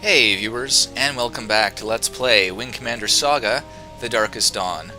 Hey viewers, and welcome back to Let's Play Wing Commander Saga, The Darkest Dawn.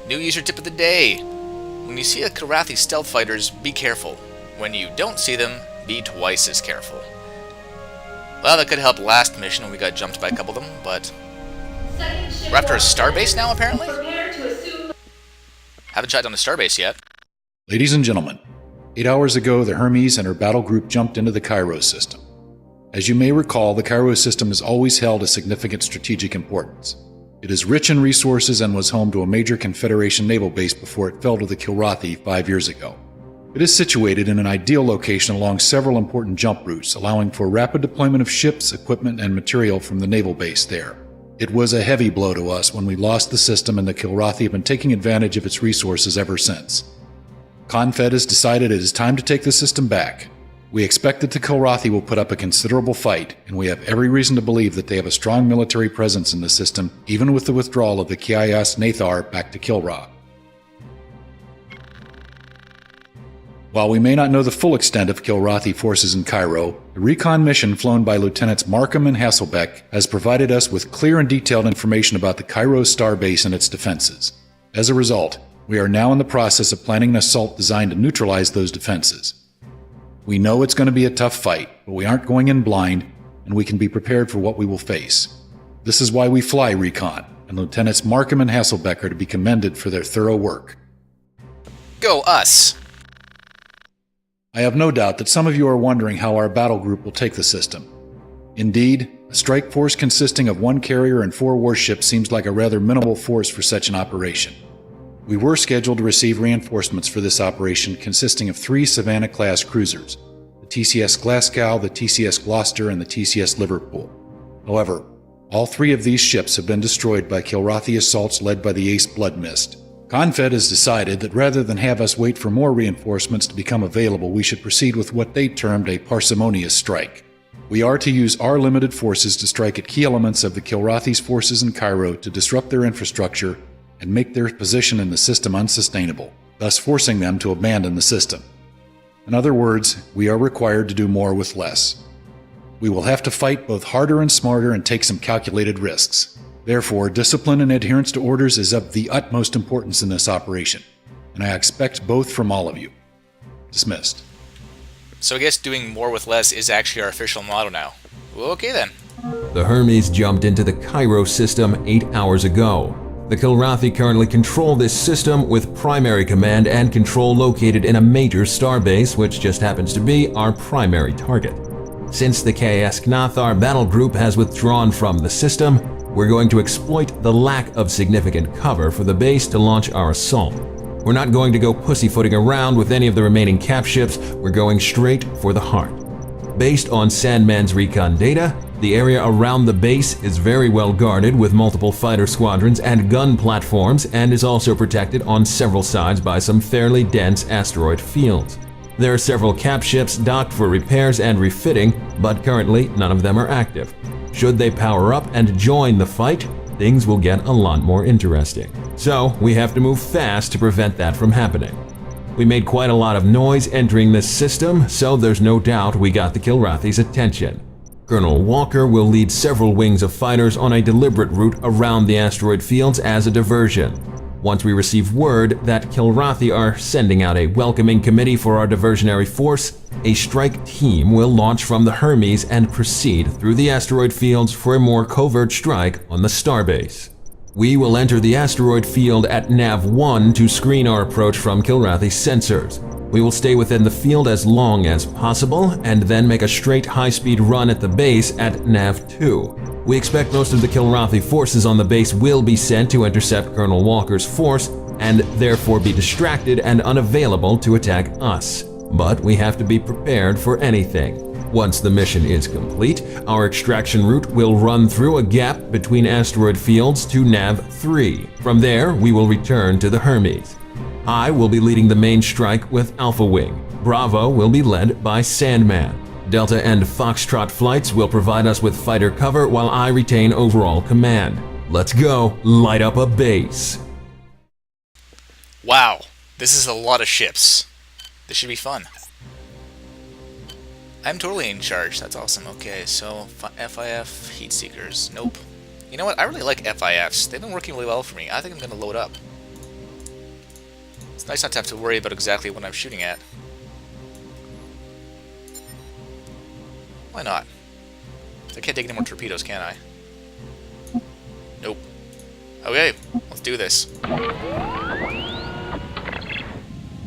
New user tip of the day. When you see a Kilrathi stealth fighters, be careful. When you don't see them, be twice as careful. Well, that could help last mission when we got jumped by a couple of them, but... We're after a starbase now, apparently? Haven't shot down a starbase yet. Ladies and gentlemen, 8 hours ago the Hermes and her battle group jumped into the Cairo system. As you may recall, the Cairo system has always held a significant strategic importance. It is rich in resources and was home to a major Confederation naval base before it fell to the Kilrathi 5 years ago. It is situated in an ideal location along several important jump routes, allowing for rapid deployment of ships, equipment, and material from the naval base there. It was a heavy blow to us when we lost the system, and the Kilrathi have been taking advantage of its resources ever since. Confed has decided it is time to take the system back. We expect that the Kilrathi will put up a considerable fight, and we have every reason to believe that they have a strong military presence in the system, even with the withdrawal of the Kias Nathar back to Kilra. While we may not know the full extent of Kilrathi forces in Cairo, the recon mission flown by Lieutenants Markham and Hasselbeck has provided us with clear and detailed information about the Cairo starbase and its defenses. As a result, we are now in the process of planning an assault designed to neutralize those defenses. We know it's going to be a tough fight, but we aren't going in blind, and we can be prepared for what we will face. This is why we fly recon, and Lieutenants Markham and Hasselbeck are to be commended for their thorough work. Go us! I have no doubt that some of you are wondering how our battle group will take the system. Indeed, a strike force consisting of 1 carrier and 4 warships seems like a rather minimal force for such an operation. We were scheduled to receive reinforcements for this operation consisting of 3 Savannah-class cruisers, the TCS Glasgow, the TCS Gloucester, and the TCS Liverpool. However, all 3 of these ships have been destroyed by Kilrathi assaults led by the Ace Blood Mist. Confed has decided that rather than have us wait for more reinforcements to become available, we should proceed with what they termed a parsimonious strike. We are to use our limited forces to strike at key elements of the Kilrathi's forces in Cairo to disrupt their infrastructure and make their position in the system unsustainable, thus forcing them to abandon the system. In other words, we are required to do more with less. We will have to fight both harder and smarter and take some calculated risks. Therefore, discipline and adherence to orders is of the utmost importance in this operation, and I expect both from all of you. Dismissed. So I guess doing more with less is actually our official motto now. Okay then. The Hermes jumped into the Cairo system 8 hours ago. The Kilrathi currently control this system with primary command and control located in a major starbase, which just happens to be our primary target. Since the KS Knathar battle group has withdrawn from the system, we're going to exploit the lack of significant cover for the base to launch our assault. We're not going to go pussyfooting around with any of the remaining cap ships, we're going straight for the heart. Based on Sandman's recon data, the area around the base is very well guarded with multiple fighter squadrons and gun platforms, and is also protected on several sides by some fairly dense asteroid fields. There are several cap ships docked for repairs and refitting, but currently none of them are active. Should they power up and join the fight, things will get a lot more interesting. So we have to move fast to prevent that from happening. We made quite a lot of noise entering this system, so there's no doubt we got the Kilrathi's attention. Colonel Walker will lead several wings of fighters on a deliberate route around the asteroid fields as a diversion. Once we receive word that Kilrathi are sending out a welcoming committee for our diversionary force, a strike team will launch from the Hermes and proceed through the asteroid fields for a more covert strike on the starbase. We will enter the asteroid field at Nav 1 to screen our approach from Kilrathi's sensors. We will stay within the field as long as possible, and then make a straight high-speed run at the base at Nav 2. We expect most of the Kilrathi forces on the base will be sent to intercept Colonel Walker's force, and therefore be distracted and unavailable to attack us. But we have to be prepared for anything. Once the mission is complete, our extraction route will run through a gap between asteroid fields to Nav 3. From there, we will return to the Hermes. I will be leading the main strike with Alpha Wing. Bravo will be led by Sandman. Delta and Foxtrot flights will provide us with fighter cover while I retain overall command. Let's go, light up a base. Wow, this is a lot of ships. This should be fun. I'm totally in charge. That's awesome. Okay, so FIF heat seekers. Nope. You know what? I really like FIFs. They've been working really well for me. I think I'm going to load up. It's nice not to have to worry about exactly what I'm shooting at. Why not? I can't take any more torpedoes, can I? Nope. Okay, let's do this.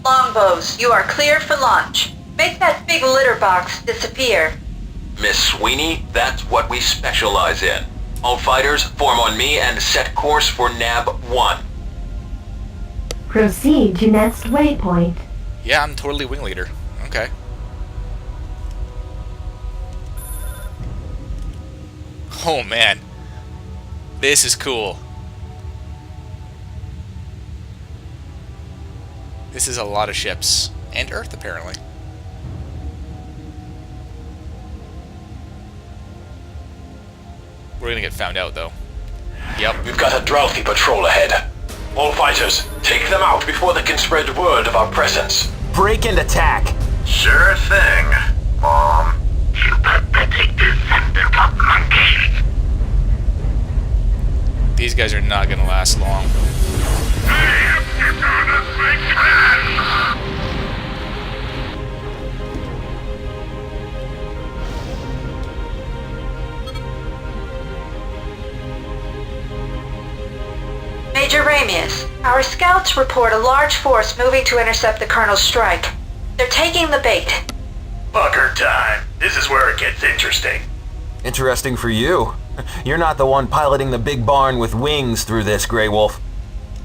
Longbows, you are clear for launch. Make that big litter box disappear. Miss Sweeney, that's what we specialize in. All fighters, form on me and set course for NAB 1. Proceed to next waypoint. Yeah, I'm totally wing leader. Okay. Oh man. This is cool. This is a lot of ships. And Earth, apparently. We're gonna get found out, though. Yep. We've got a drouthy patrol ahead. All fighters, take them out before they can spread word of our presence. Break and attack. Sure thing, Mom. You pathetic descendant of monkeys. These guys are not gonna last long. I am dishonest my clan. Major Ramius, our scouts report a large force moving to intercept the Colonel's strike. They're taking the bait. Fucker time. This is where it gets interesting. Interesting for you. You're not the one piloting the big barn with wings through this, Grey Wolf.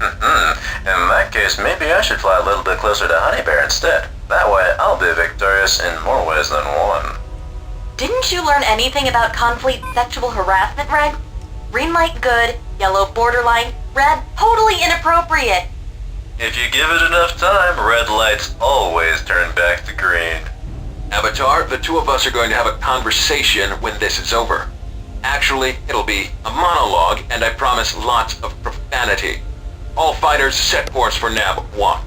In that case, maybe I should fly a little bit closer to Honey Bear instead. That way, I'll be victorious in more ways than one. Didn't you learn anything about conflict sexual harassment, Reg? Green light good, yellow borderline, red totally inappropriate. If you give it enough time, red lights always turn back to green. Avatar, the two of us are going to have a conversation when this is over. Actually, it'll be a monologue, and I promise lots of profanity. All fighters set course for NAB 1.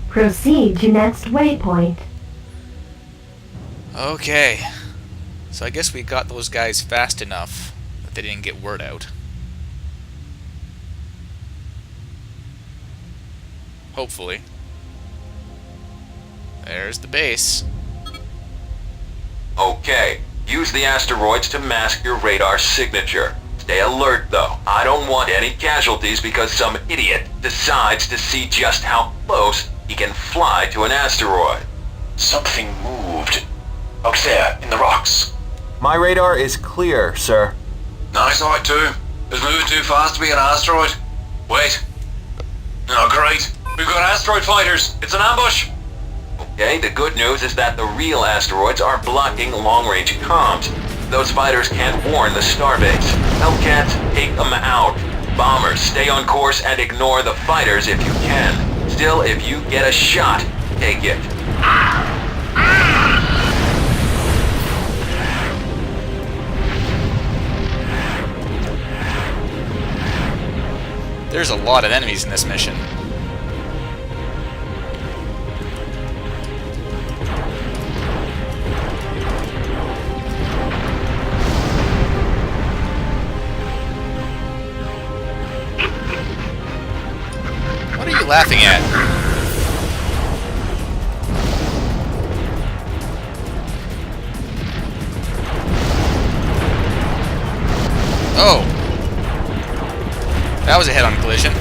Proceed to next waypoint. Okay. So I guess we got those guys fast enough that they didn't get word out. Hopefully. There's the base. Okay, use the asteroids to mask your radar signature. Stay alert though. I don't want any casualties because some idiot decides to see just how close he can fly to an asteroid. Something moved. Out there, in the rocks. My radar is clear, sir. Nice eye too. It's moving too fast to be an asteroid. Wait. Oh great. We've got asteroid fighters. It's an ambush. Okay, the good news is that the real asteroids are blocking long-range comms. Those fighters can't warn the starbase. Hellcats, take them out. Bombers, stay on course and ignore the fighters if you can. Still, if you get a shot, take it. There's a lot of enemies in this mission. What are you laughing at? Oh! That was a head-on collision.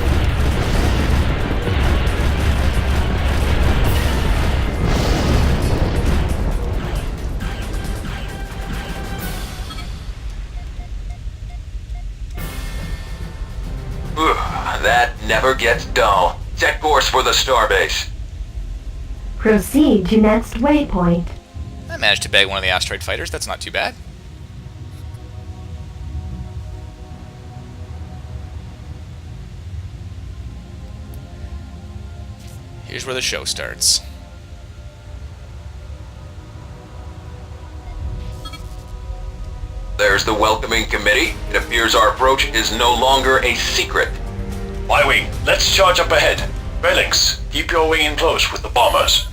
That never gets dull. Set course for the starbase. Proceed to next waypoint. I managed to bag one of the asteroid fighters. That's not too bad. Here's where the show starts. There's the welcoming committee. It appears our approach is no longer a secret. Y-Wing, let's charge up ahead. Relics, keep your wing in close with the bombers.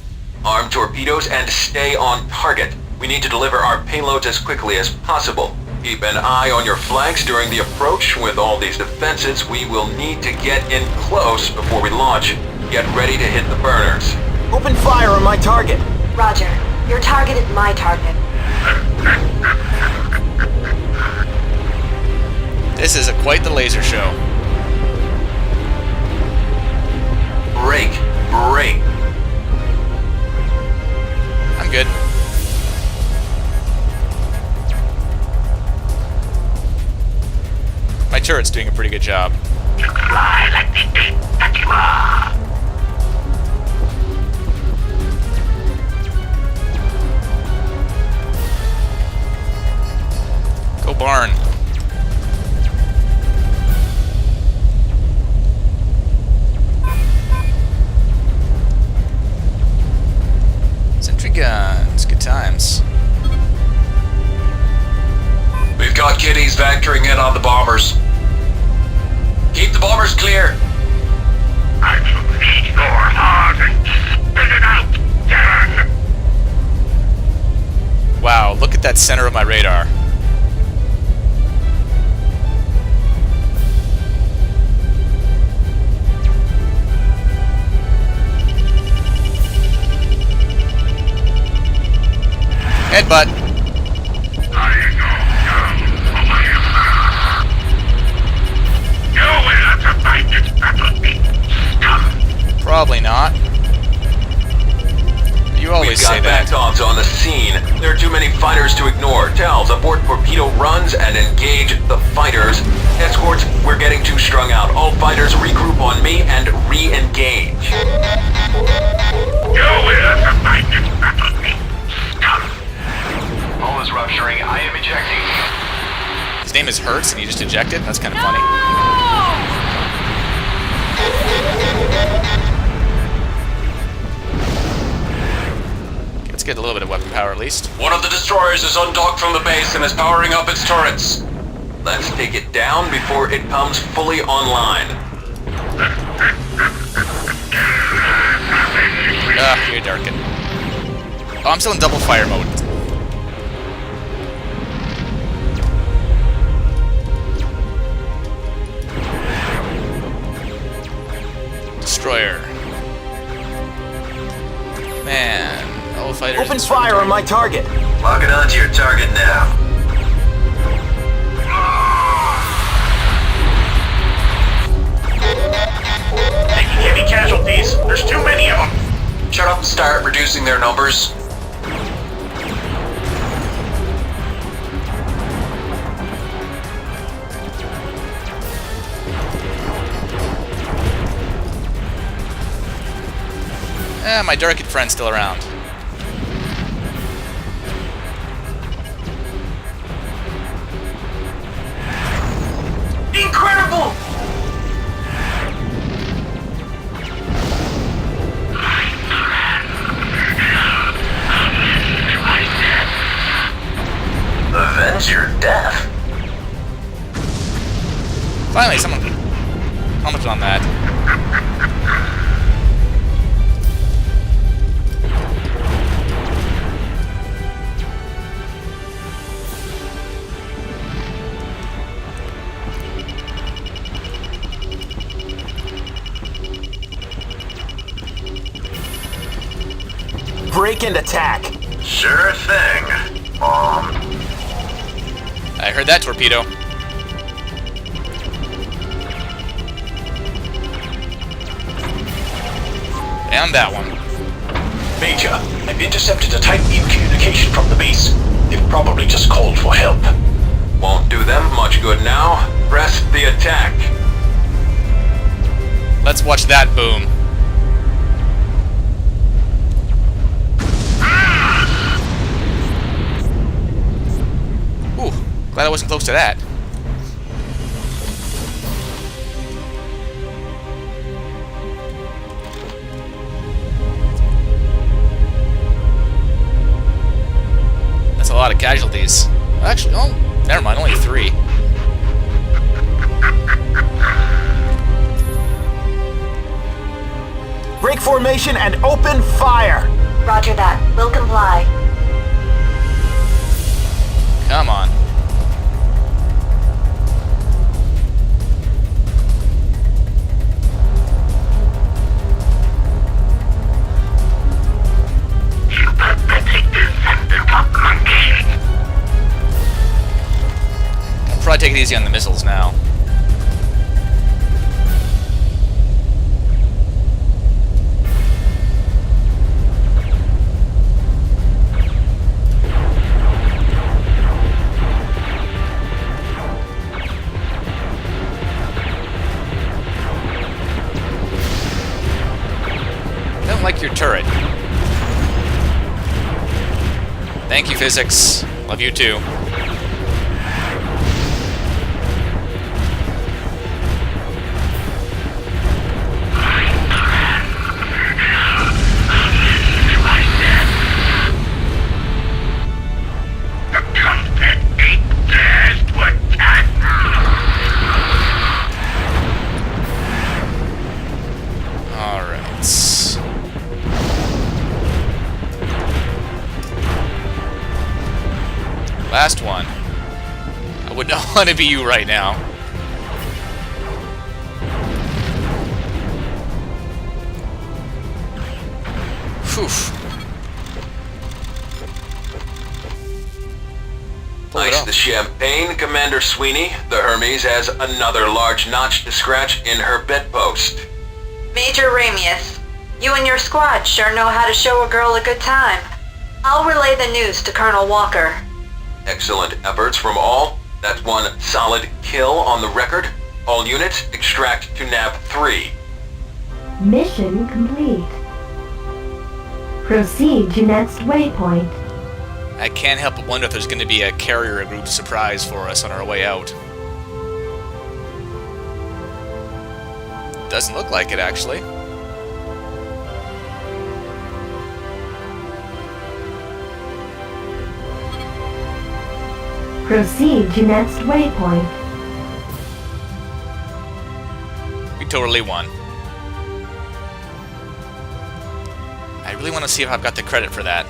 Arm torpedoes and stay on target. We need to deliver our payloads as quickly as possible. Keep an eye on your flanks during the approach. With all these defenses, we will need to get in close before we launch. Get ready to hit the burners. Open fire on my target. Roger. Your target is my target. This is quite the laser show. Break. Break. I'm good. My turret's doing a pretty good job. You fly like the ape that you are. Go barn. Sentry guns, good times. We've got kiddies vectoring in on the bombers. Keep the bombers clear. I shall need your heart and spit it out, Dan. Wow, look at that center of my radar. Headbutt. Probably not. You always say We've got that. backdogs on the scene. There are too many fighters to ignore. Tells, abort torpedo runs and engage the fighters. Escorts, we're getting too strung out. All fighters regroup on me and re-engage. Hull is rupturing. I am ejecting. His name is Hertz and he just ejected? That's kind of funny. Okay, let's get a little bit of weapon power at least. One of the destroyers is undocked from the base and is powering up its turrets. Let's take it down before it comes fully online. You're darkened. Oh, I'm still in double fire mode. Destroyer. Man, all fighters. Open fire on my target. Locking onto your target now. Taking heavy casualties. There's too many of them. Shut up and start reducing their numbers. My darkened friend's still around. Incredible! Avenge your death. Finally, someone commented on that. Break and attack. Sure thing. I heard that torpedo. And that one. Major, I've intercepted a tight beam communication from the base. They've probably just called for help. Won't do them much good now. Press the attack. Let's watch that boom. Ooh, glad I wasn't close to that. That's a lot of casualties. Actually, oh, never mind, only 3. Break formation and open fire. Roger that. We'll comply. Come on. You pathetic Decepticon monkey. I'll probably take it easy on the missiles now. Like your turret. Thank you, physics. Love you too. The trumpet ain't theirs to attack. Alright. Last one. I would not want to be you right now. Whew. Pull it Ice off. the champagne, Commander Sweeney. The Hermes has another large notch to scratch in her bedpost. Major Ramius, you and your squad sure know how to show a girl a good time. I'll relay the news to Colonel Walker. Excellent efforts from all. That's one solid kill on the record. All units, extract to nav 3. Mission complete. Proceed to next waypoint. I can't help but wonder if there's going to be a carrier group surprise for us on our way out. Doesn't look like it, actually. Proceed to next waypoint. We totally won. I really want to see if I've got the credit for that.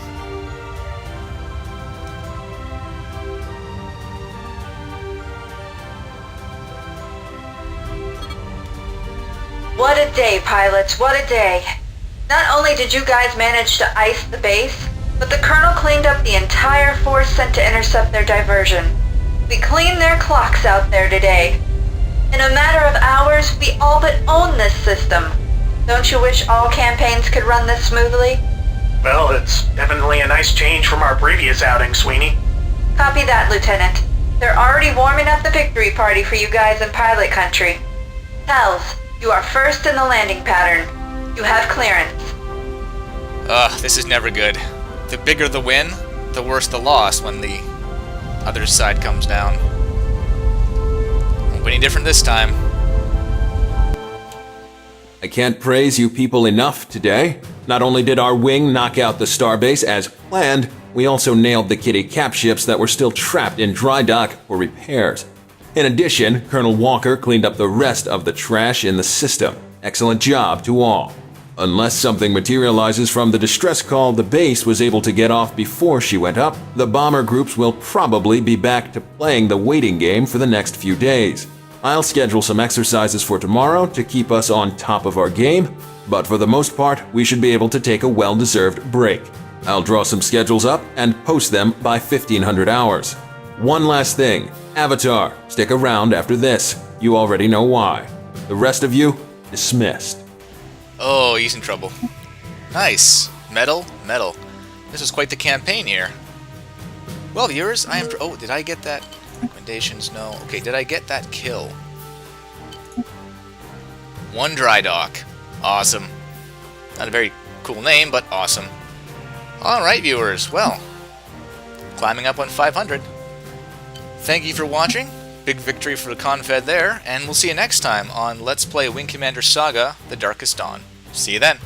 What a day, pilots, what a day. Not only did you guys manage to ice the base, but the Colonel cleaned up the entire force sent to intercept their diversion. We cleaned their clocks out there today. In a matter of hours, we all but own this system. Don't you wish all campaigns could run this smoothly? Well, it's definitely a nice change from our previous outing, Sweeney. Copy that, Lieutenant. They're already warming up the victory party for you guys in pilot country. Hells, you are first in the landing pattern. You have clearance. Ugh, this is never good. The bigger the win, the worse the loss when the other side comes down. Won't be any different this time. I can't praise you people enough today. Not only did our wing knock out the starbase as planned, we also nailed the kitty cap ships that were still trapped in dry dock for repairs. In addition, Colonel Walker cleaned up the rest of the trash in the system. Excellent job to all. Unless something materializes from the distress call the base was able to get off before she went up, the bomber groups will probably be back to playing the waiting game for the next few days. I'll schedule some exercises for tomorrow to keep us on top of our game, but for the most part, we should be able to take a well-deserved break. I'll draw some schedules up and post them by 1500 hours. One last thing, Avatar, stick around after this. You already know why. The rest of you, dismissed. Oh, he's in trouble. Nice. Medal, medal. This is quite the campaign here. Well, viewers, I am... Oh, did I get that? Recommendations, no. Okay, did I get that kill? One dry dock. Awesome. Not a very cool name, but awesome. Alright, viewers, well, climbing up on 500. Thank you for watching. Big victory for the Confed there, and we'll see you next time on Let's Play Wing Commander Saga, The Darkest Dawn. See you then.